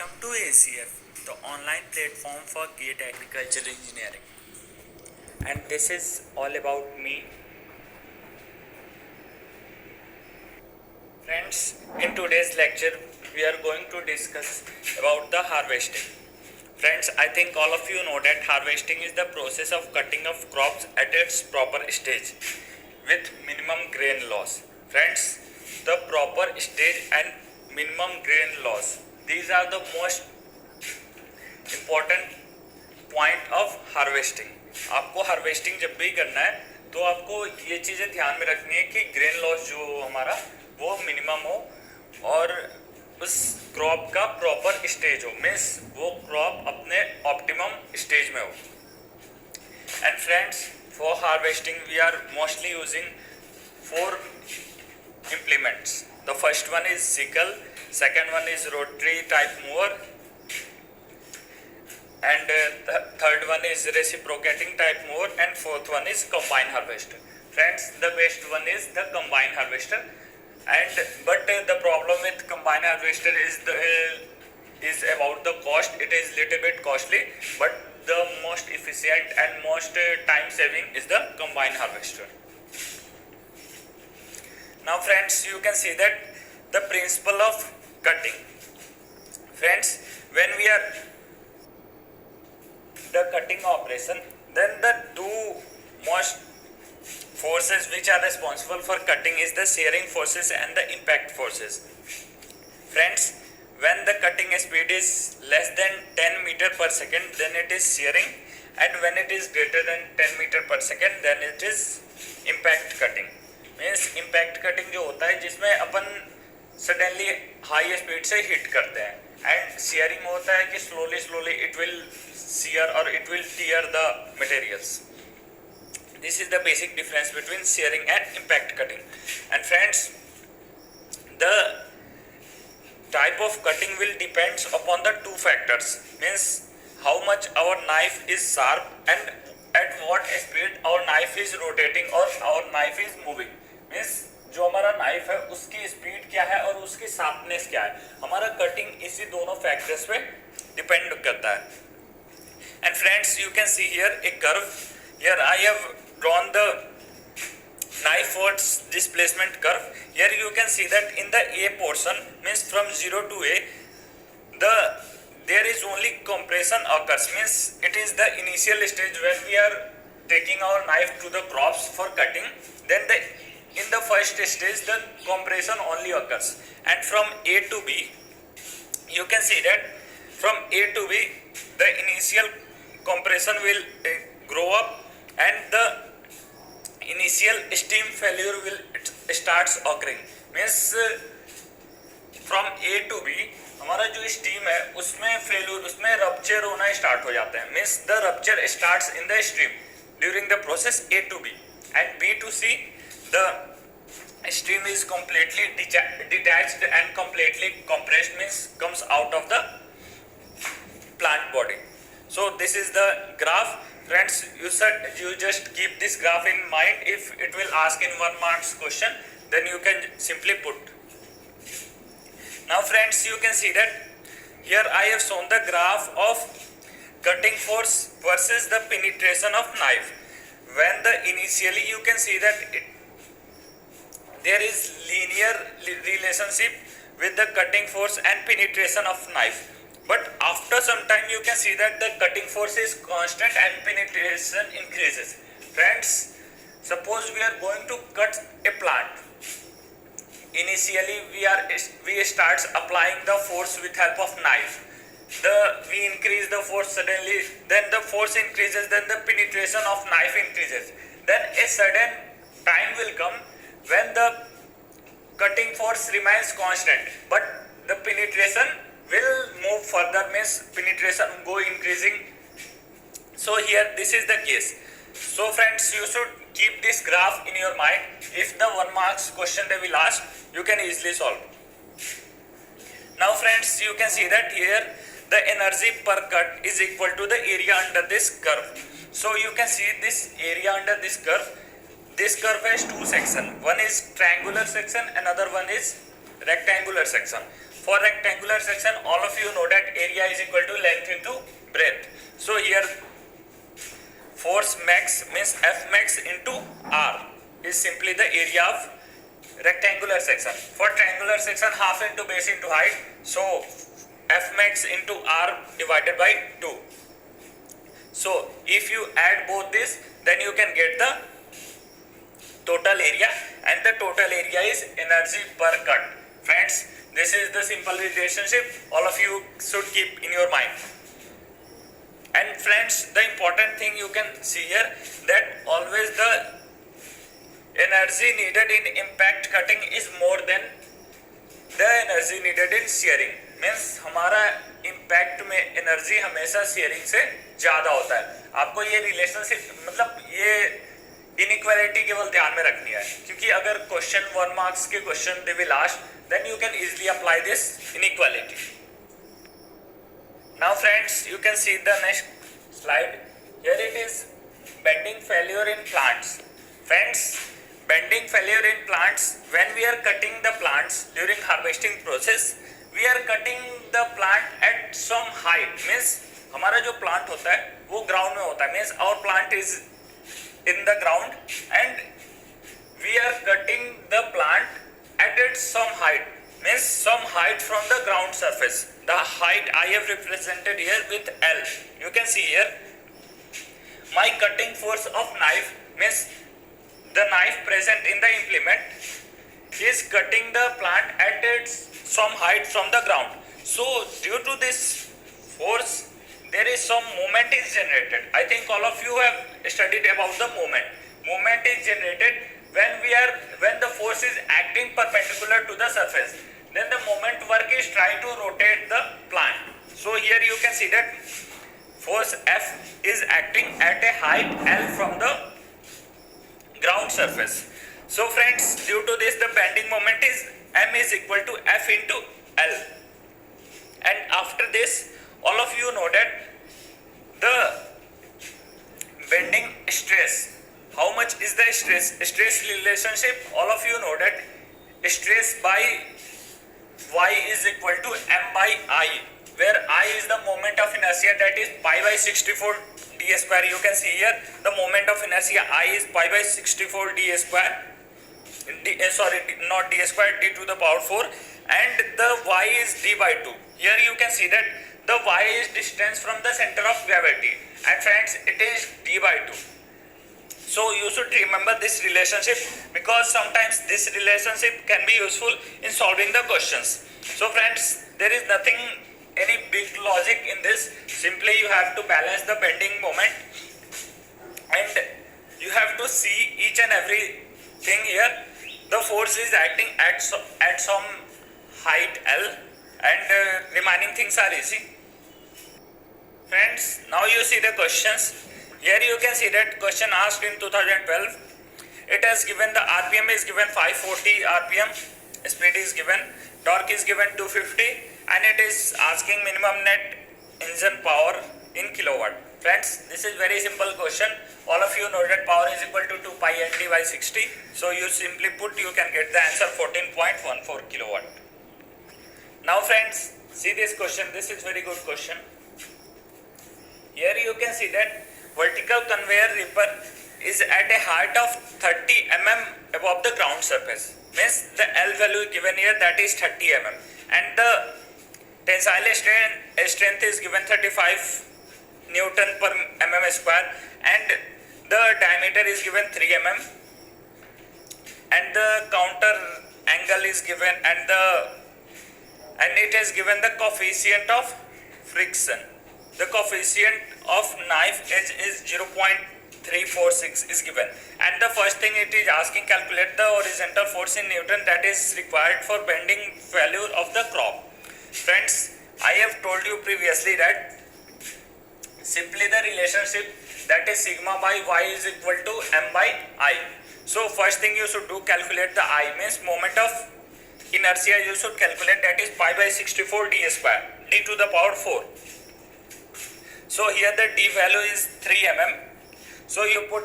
Welcome to ACF, the online platform for GATE Agricultural Engineering. And this is all about me. Friends, in today's lecture, we are going to discuss about the harvesting. Friends, I think all of you know that harvesting is the process of cutting of crops at its proper stage with minimum grain loss. Friends, the proper stage and minimum grain loss, these are the most important point of harvesting. आपको harvesting जब भी करना है तो आपको ये चीज़ें ध्यान में रखनी है कि ग्रेन लॉस जो हमारा वो मिनिमम हो और उस क्रॉप का प्रॉपर स्टेज हो, मीन्स वो क्रॉप अपने ऑप्टिमम स्टेज में हो। And friends, for harvesting we are mostly using 4 implements. The first one is sickle, second one is rotary type mower, and the third one is reciprocating type mower, and fourth one is combine harvester. Friends, the best one is the combine harvester, and but the problem with combine harvester is about the cost. It is little bit costly, but the most efficient and most time saving is the combine harvester. Now friends, you can see that the principle of cutting. Friends, when we are the cutting operation, then the two most forces which are responsible for cutting is the shearing forces and the impact forces. Friends, when the cutting speed is less than 10 meter per second, then it is shearing, and when it is greater than 10 meter per second, then it is impact cutting. Means impact cutting जो होता है जिसमें अपन suddenly high speed से hit करते हैं, and sharing होता है कि slowly it will shear or it will tear the materials. This is the basic difference between shearing and impact cutting. And friends, the type of cutting will depends upon the two factors, means how much our knife is sharp and at what speed our knife is rotating or our knife is moving. Means जो हमारा knife है उसकी speed क्या है और उसकी sharpness क्या है, हमारा कटिंग इसी दोनों फैक्टर्स पे डिपेंड करता है। And friends, you can see here A curve. Here I have drawn the knife force displacement curve. Here you can see that in the A portion, means from 0 to A, there is only compression occurs, means it is the initial stage when we are taking our knife to the crops for cutting. Then in the first stage the compression only occurs, and from A to B you can see that from A to B the initial compression will grow up, and the initial steam failure will starts occurring. means from A to B हमारा जो steam है उसमें failure, उसमें rupture होना start हो जाते हैं. Means the rupture starts in the stream during the process A to B, and B to C the stream is completely detached and completely compressed, means comes out of the plant body. So this is the graph. Friends, you just keep this graph in mind. If it will ask in 1 marks question, then you can simply put. Now friends, you can see that here I have shown the graph of cutting force versus the penetration of knife. When the initially you can see that there is linear relationship with the cutting force and penetration of knife, but after some time you can see that the cutting force is constant and penetration increases. Friends, suppose we are going to cut a plant. Initially we start applying the force with help of knife. We increase the force suddenly, then the force increases, then the penetration of knife increases. Then a sudden time will come when the cutting force remains constant, but the penetration will move further, means penetration go increasing. So here this is the case. So friends, you should keep this graph in your mind. If the 1 marks question they will ask, you can easily solve. Now friends, you can see that here the energy per cut is equal to the area under this curve. So you can see this area under this curve. This curve has 2 sections. One is triangular section, another one is rectangular section. For rectangular section, all of you know that area is equal to length into breadth. So here force max means F max into R is simply the area of rectangular section. For triangular section, half into base into height. So F max into R divided by 2. So if you add both this, then you can get the total area, and the total area is energy per cut. Friends, this is the simple relationship all of you should keep in your mind. And friends, the important thing you can see here, that always the energy needed in impact cutting is more than the energy needed in shearing. Means हमारा impact में energy हमेशा sharing से ज़्यादा होता है. आपको ये relationship मतलब ये इनइक्वालिटी केवल ध्यान में रखनी है, क्योंकि अगर क्वेश्चन 1 मार्क्स के question they will ask, then you can easily apply this inequality. Now friends, you can see the next slide. Here it is bending failure in plants. Friends, bending failure in plants, when we are cutting the plants during harvesting process, we are cutting the plant at some height. means हमारा जो plant होता है वो ground में होता है. means our plant is in the ground and we are cutting the plant at some height. means some height from the ground surface. The height I have represented here with L. You can see here my cutting force of knife means the knife present in the implement is cutting the plant at its some height from the ground. So due to this force, there is some movement is generated. I think all of you have studied about the movement. Movement is generated when the force is acting perpendicular to the surface. Then the moment work is trying to rotate the plant. So here you can see that force F is acting at a height L from the ground surface. So friends, due to this the bending moment is M is equal to F into L. And after this, all of you know that the bending stress, how much is the stress relationship? All of you know that stress by Y is equal to M by I, where I is the moment of inertia, that is pi by 64 d square. You can see here the moment of inertia I is pi by 64 d square. Not d square, d to the power 4, and the y is d by 2. Here you can see that the y is distance from the center of gravity, and friends, it is d by 2. So you should remember this relationship, because sometimes this relationship can be useful in solving the questions. So friends, there is nothing any big logic in this. Simply you have to balance the bending moment, and you have to see each and every thing here. The force is acting at some height L, and remaining things are easy. Friends, now you see the questions. Here you can see that question asked in 2012. It has given the RPM is given 540 RPM, speed is given, torque is given 250, and it is asking minimum net engine power in kilowatt. Friends, this is very simple question. All of you know that power is equal to 2 pi NT by 60. So you simply put, you can get the answer 14.14 kilowatt. Now friends, see this question. This is very good question. Here you can see that vertical conveyor reaper is at a height of 30 mm above the ground surface. Means the L value given here, that is 30 mm, and the tensile strength is given 35 Newton per mm square, and the diameter is given 3 mm, and the counter angle is given, and it is given the coefficient of friction. The coefficient of knife edge is 0.346 is given, and the first thing it is asking, calculate the horizontal force in Newton that is required for bending failure of the crop. Friends, I have told you previously that simply the relationship, that is sigma by y is equal to m by I. So first thing you should do, calculate the I, means moment of inertia you should calculate, that is pi by 64 d square, d to the power 4. So here the d value is 3 mm. So you put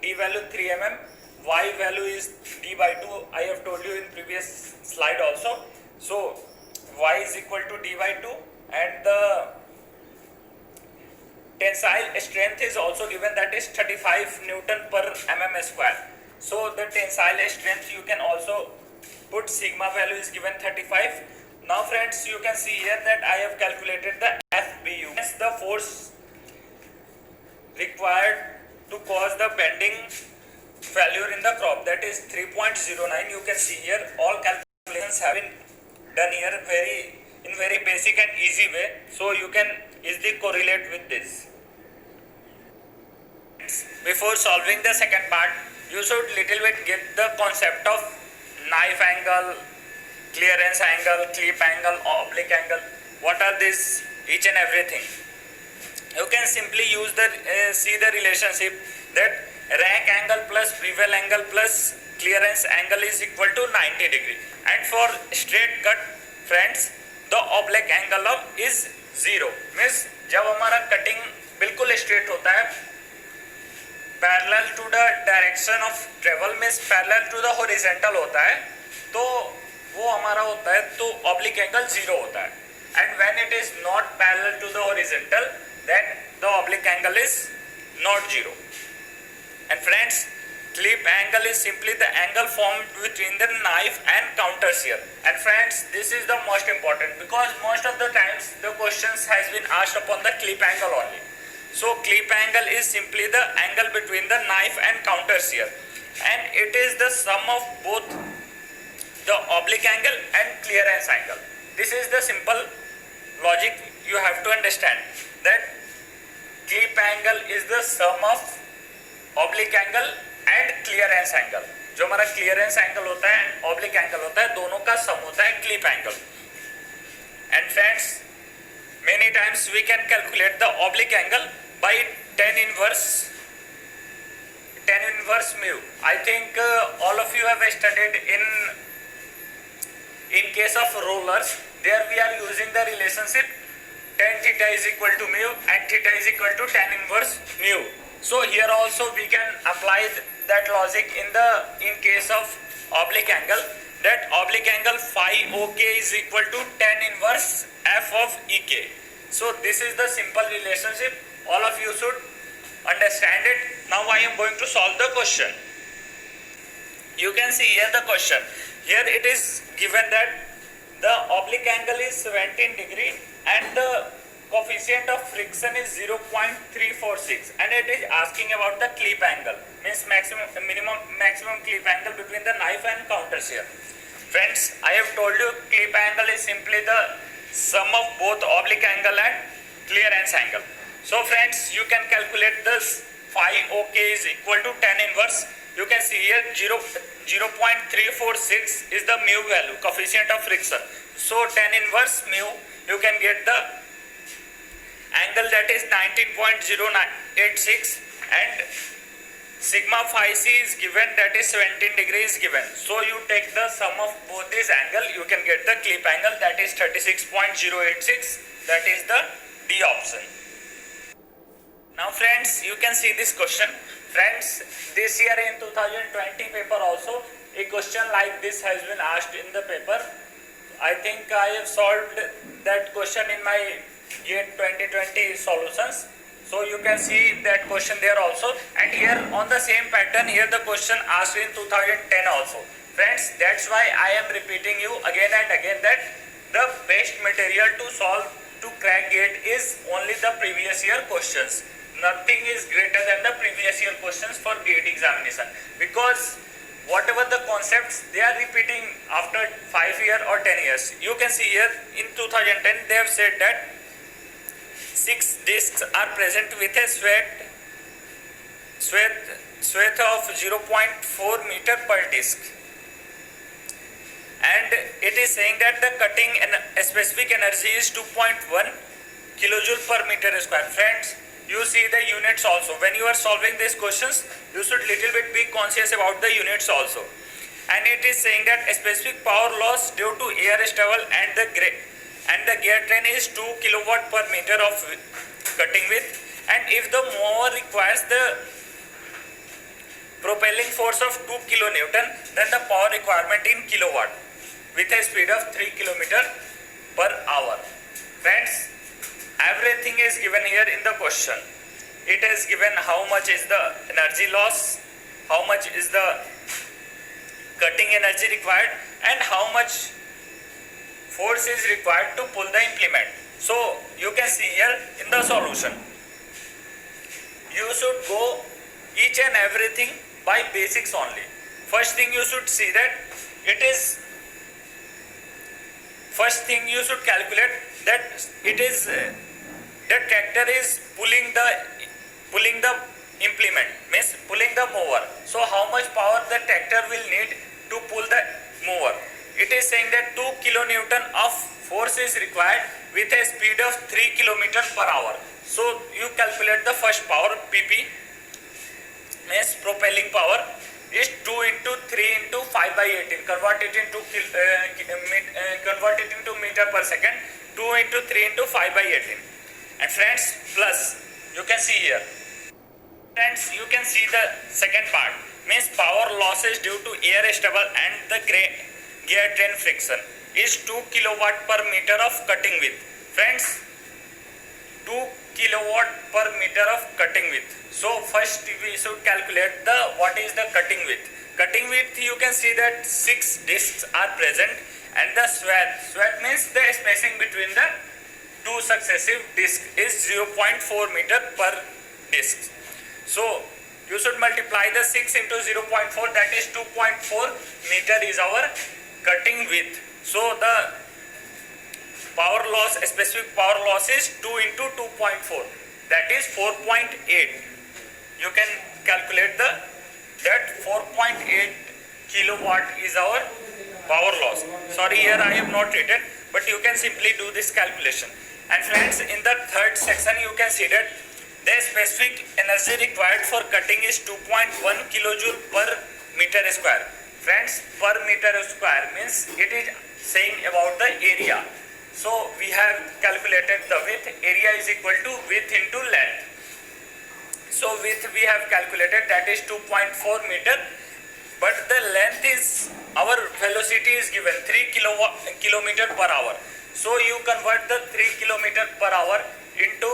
d value 3 mm, y value is d by 2. I have told you in previous slide also. So y is equal to d by 2, and the tensile strength is also given, that is 35 Newton per mm square. So the tensile strength you can also put sigma value is given 35. Now friends, you can see here that I have calculated the FBU. Hence the force required to cause the bending failure in the crop, that is 3.09. You can see here all calculations have been done here in very basic and easy way, so you can easily correlate with this. Before solving the second part, you should little bit get the concept of knife angle, clearance angle, clip angle, oblique angle. What are these, each and everything? You can simply use the see the relationship that rack angle plus bevel angle plus clearance angle is equal to 90 degree. And for straight cut friends, the oblique angle of is 0. Means जब हमारा cutting बिल्कुल straight होता है, parallel to the direction of travel में parallel to the horizontal होता है, तो वो हमारा होता है तो ऑब्लिक एंगल 0 होता है. And when it is not parallel to the horizontal, then the oblique angle is not 0. And friends, clip angle is simply the angle formed between the knife and counter shear. And friends, this is the most important, because most of the times the questions has been asked upon the clip angle only. So clip angle is simply the angle between the knife and counter shear, and it is the sum of both the oblique angle and clearance angle. This is the simple logic you have to understand, that clip angle is the sum of oblique angle and clearance angle. जो हमारा clearance angle होता है and oblique angle होता है, दोनों का sum होता है clip angle. And friends, many times we can calculate the oblique angle by tan inverse mu. I think all of you have studied in case of rollers. There we are using the relationship tan theta is equal to mu and theta is equal to tan inverse mu. So here also we can apply that logic in case of oblique angle, that oblique angle phi OK is equal to tan inverse f of EK. So this is the simple relationship, all of you should understand it. Now I am going to solve the question. You can see here the question. Here it is given that the oblique angle is 17 degree and the coefficient of friction is 0.346, and it is asking about the clip angle, means maximum clip angle between the knife and counter shear. Friends, I have told you clip angle is simply the sum of both oblique angle and clearance angle. So friends, you can calculate this phi OK is equal to tan inverse. You can see here 0.346 is the mu value, coefficient of friction. So tan inverse mu, you can get the angle, that is 19.086, and sigma phi c is given, that is 17 degrees given. So you take the sum of both these angle, you can get the clip angle, that is 36.086. That is the D option. Now friends, you can see this question. Friends, this year in 2020 paper also a question like this has been asked in the paper. I think I have solved that question in my GATE 2020 solutions. So you can see that question there also, and here on the same pattern, here the question asked in 2010 also. Friends, that's why I am repeating you again and again that the best material to solve to crack GATE is only the previous year questions. Nothing is greater than the previous year questions for GATE examination, because whatever the concepts they are repeating after 5 years or 10 years. You can see here in 2010 they have said that 6 discs are present with a swathe of 0.4 meter per disc, and it is saying that the cutting specific energy is 2.1 kilojoule per meter square. Friends, you see the units also. When you are solving these questions, you should little bit be conscious about the units also. And it is saying that a specific power loss due to air struggle and the gear train is 2 kilowatt per meter of cutting width. And if the mower requires the propelling force of 2 kilonewton, then the power requirement in kilowatt with a speed of 3 kilometer per hour. Friends, everything is given here in the question. It is given how much is the energy loss, how much is the cutting energy required, and how much force is required to pull the implement. So you can see here in the solution, you should go each and everything by basics only. First thing you should see that first thing you should calculate that it is the tractor is pulling the implement, means pulling the mower. So how much power the tractor will need to pull the mower? It is saying that 2 kilonewton of force is required with a speed of 3 kilometers per hour. So you calculate the first power, PP, means propelling power, is 2 into 3 into 5 by 18. Convert it into meter per second. 2 into 3 into 5 by 18. And friends, plus you can see here. Friends, you can see the second part, means power losses due to air stubble and the gear train friction is 2 kilowatt per meter of cutting width. Friends, 2 kilowatt per meter of cutting width. So first we should calculate what is the cutting width. Cutting width, you can see that 6 discs are present, and the swath means the spacing between the two successive discs is 0.4 meter per disc. So you should multiply the 6 into 0.4, that is 2.4 meter is our cutting width. So the power loss, specific power loss is 2 into 2.4, that is 4.8. You can calculate that 4.8 kilowatt is our power loss. Sorry, here I have not written, but you can simply do this calculation. And friends, in the third section you can see that the specific energy required for cutting is 2.1 kilojoule per meter square. Friends, per meter square means it is saying about the area. So we have calculated the width. Area is equal to width into length. So width we have calculated, that is 2.4 meter, but the length is, our velocity is given 3 kilometer per hour. So you convert the 3 kilometer per hour into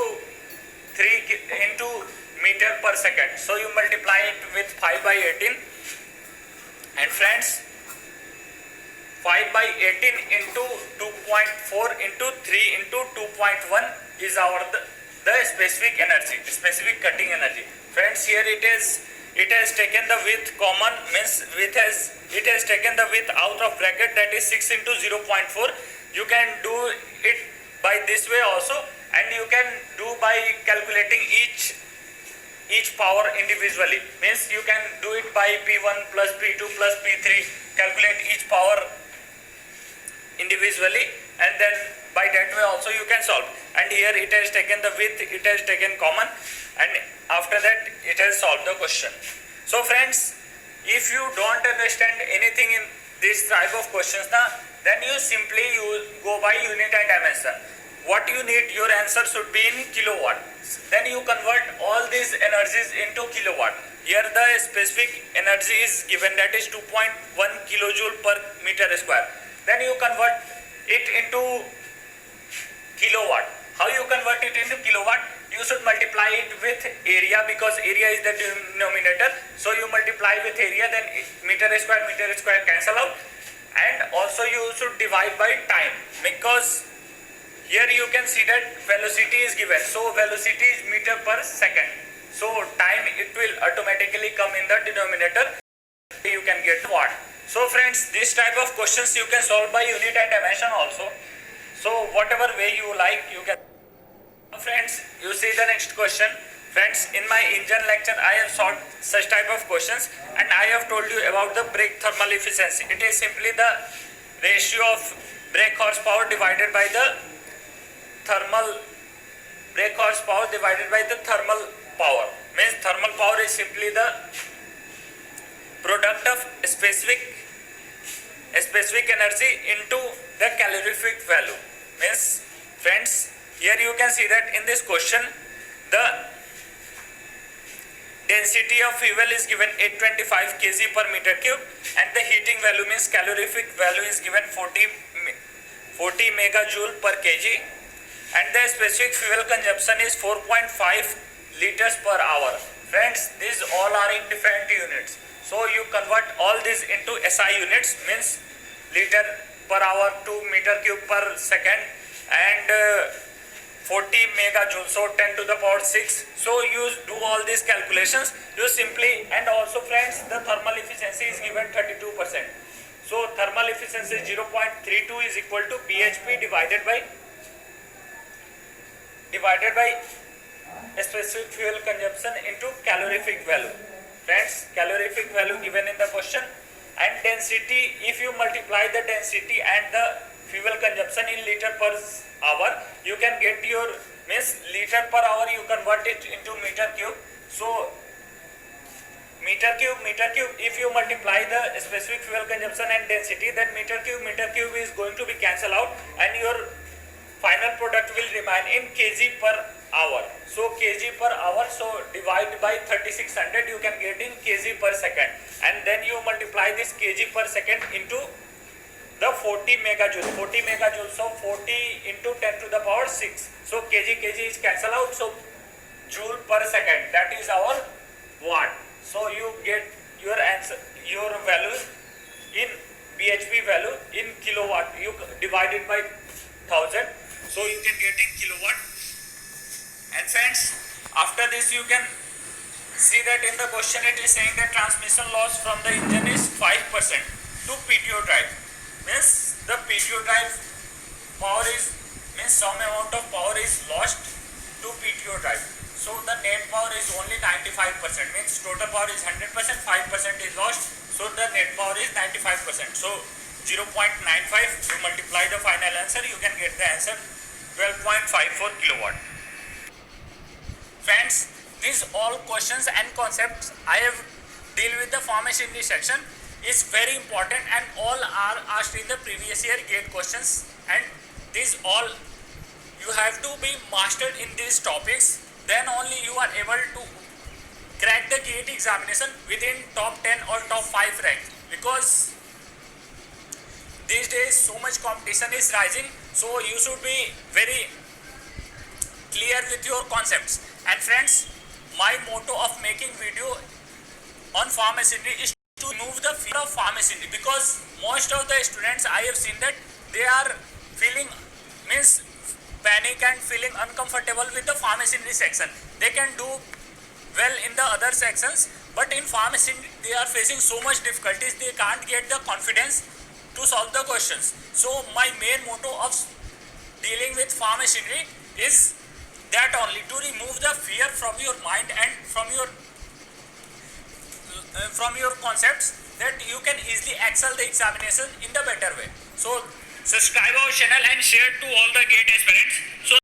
meter per second. So you multiply it with 5 by 18, and friends, 5 by 18 into 2.4 into 3 into 2.1 is our the specific energy, specific cutting energy. Friends, here it has taken the width common, means it has taken the width out of bracket, that is 6 into 0.4. You can do it by this way also, and you can do by calculating each power individually, means you can do it by P1 plus P2 plus P3, calculate each power individually, and then by that way also you can solve. And here it has taken the width, it has taken common, and after that it has solved the question. So friends, if you don't understand anything in this type of questions then you simply go by unit and dimension. What you need, your answer should be in kilowatt. Then you convert all these energies into kilowatt. Here the specific energy is given, that is 2.1 kilojoule per meter square. Then you convert it into kilowatt. How you convert it into kilowatt? You should multiply it with area, because area is the denominator. So you multiply with area, then meter square cancel out. And also you should divide by time, because here you can see that velocity is given. So velocity is meter per second. So time, it will automatically come in the denominator. You can get watt. So friends, this type of questions you can solve by unit and dimension also. So whatever way you like, you can. Friends, you see the next question. Friends, in my engine lecture I have solved such type of questions, and I have told you about the brake thermal efficiency. It is simply the ratio of brake horsepower divided by the thermal power. Means thermal power is simply the product of specific energy into the calorific value. Means friends, here you can see that in this question the density of fuel is given 825 kg per meter cube, and the heating value, means calorific value, is given 40 40 megajoule per kg, and the specific fuel consumption is 4.5 liters per hour. Friends, these all are in different units, so you convert all these into SI units, means liter per hour to meter cube per second, and 40 megajoule, so 10 to the power 6. So you do all these calculations, you simply, and also friends, the thermal efficiency is given 32%. So thermal efficiency 0.32 is equal to bhp divided by specific fuel consumption into calorific value. Friends, calorific value given in the question, and density, if you multiply the density and the fuel consumption in liter per hour, you can get your, means liter per hour you convert it into meter cube. So meter cube, if you multiply the specific fuel consumption and density, then meter cube is going to be cancelled out, and your final product will remain in kg per hour. So kg per hour, so divide by 3600, you can get in kg per second, and then you multiply this kg per second into the 40 megajoule, so 40 into 10 to the power 6, so kg is cancelled out, so joule per second, that is our watt. So you get your answer, your values in bhp value in kilowatt, you divide it by 1000, so you can get in kilowatt. And friends, after this you can see that in the question it is saying that transmission loss from the engine is 5% to PTO drive, means the PTO drive power is, means some amount of power is lost to PTO drive. So the net power is only 95%, means total power is 100%, 5% is lost, so the net power is 95%. So 0.95, you multiply the final answer, you can get the answer 12.54 kilowatt. Friends, these all questions and concepts I have deal with the farm machinery section is very important, and all are asked in the previous year GATE questions, and these all you have to be mastered in these topics, then only you are able to crack the GATE examination within top 10 or top 5 rank, because these days so much competition is rising, so you should be very clear with your concepts. And friends, my motto of making video on farm machinery is to remove the fear of farm machinery, because most of the students I have seen that they are feeling, means panic and feeling uncomfortable with the farm machinery section. They can do well in the other sections, but in farm machinery they are facing so much difficulties, they can't get the confidence to solve the questions. So my main motto of dealing with farm machinery is that only, to remove the fear from your mind and from your concepts, that you can easily excel the examination in the better way. So subscribe our channel and share to all the GATE aspirants. So